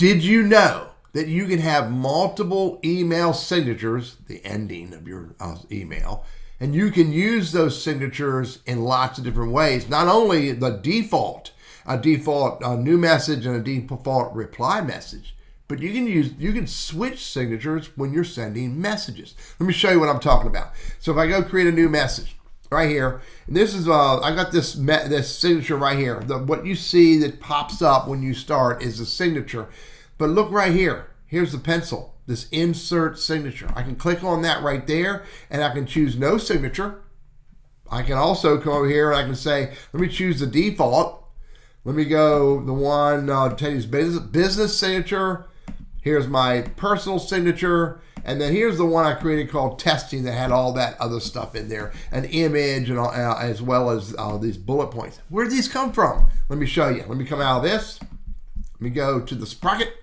Did you know that you can have multiple email signatures, the ending of your email, and you can use those signatures in lots of different ways? Not only the default, a default new message and a default reply message, but you can switch signatures when you're sending messages. Let me show you what I'm talking about. So if I go create a new message right here, and this is I got this signature right here. What you see that pops up when you start is a signature. But look right here. Here's the pencil, this insert signature. I can click on that right there, and I can choose no signature. I can also come over here and I can say, let me choose the default. Let me go the one, Teddy's business signature. Here's my personal signature. And then here's the one I created called testing that had all that other stuff in there, an image and all, as well as these bullet points. Where did these come from? Let me show you. Let me come out of this. Let me go to the sprocket.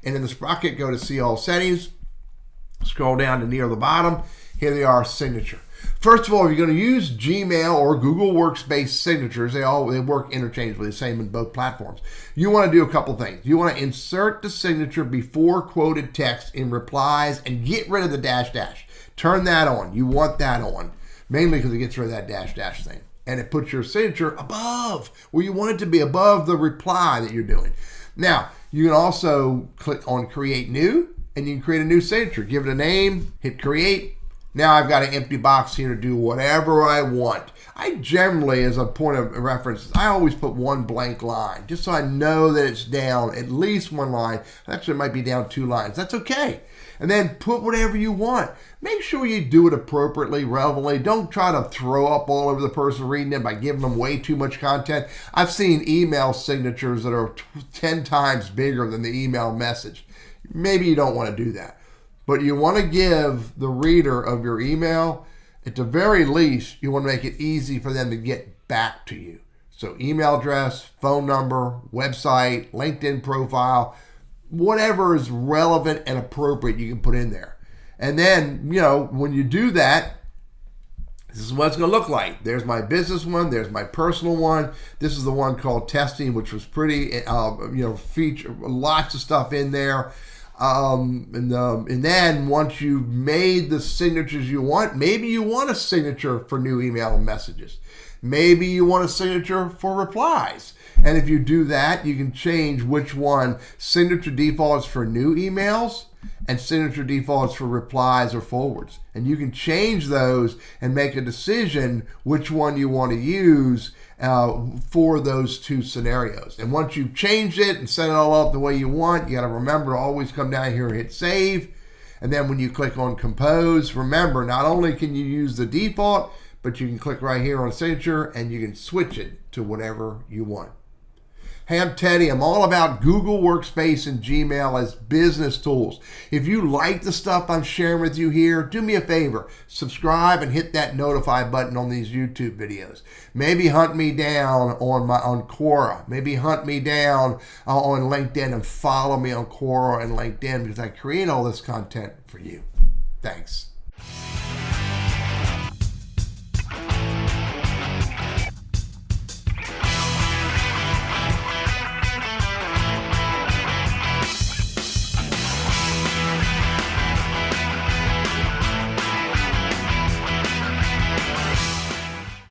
And in the sprocket, go to see all settings, scroll down to near the bottom. Here they are, signature. First of all, if you're going to use Gmail or Google Workspace signatures, they work interchangeably, the same in both platforms. You want to do a couple things. You want to insert the signature before quoted text in replies and get rid of the dash dash. Turn that on. You want that on, mainly because it gets rid of that dash dash thing. And it puts your signature above, where you want it to be, above the reply that you're doing. Now, you can also click on Create New, and you can create a new signature. Give it a name, hit Create. Now I've got an empty box here to do whatever I want. I generally, as a point of reference, I always put one blank line, just so I know that it's down at least one line. Actually, it might be down 2 lines. That's okay. And then put whatever you want. Make sure you do it appropriately, relevantly. Don't try to throw up all over the person reading it by giving them way too much content. I've seen email signatures that are 10 times bigger than the email message. Maybe you don't want to do that. But you want to give the reader of your email, at the very least, you want to make it easy for them to get back to you. So email address, phone number, website, LinkedIn profile, whatever is relevant and appropriate you can put in there. And then, when you do that, this is what it's going to look like. There's my business one. There's my personal one. This is the one called testing, which was pretty, feature lots of stuff in there. And then once you've made the signatures you want, maybe you want a signature for new email messages. Maybe you want a signature for replies. And if you do that, you can change which one. Signature defaults for new emails and signature defaults for replies or forwards. And you can change those and make a decision which one you want to use for those 2 scenarios. And once you've changed it and set it all up the way you want, you got to remember to always come down here and hit save. And then when you click on compose, remember, not only can you use the default, but you can click right here on signature and you can switch it to whatever you want. Hey, I'm Teddy. I'm all about Google Workspace and Gmail as business tools. If you like the stuff I'm sharing with you here, do me a favor. Subscribe and hit that notify button on these YouTube videos. Maybe hunt me down on Quora. Maybe hunt me down on LinkedIn and follow me on Quora and LinkedIn, because I create all this content for you. Thanks.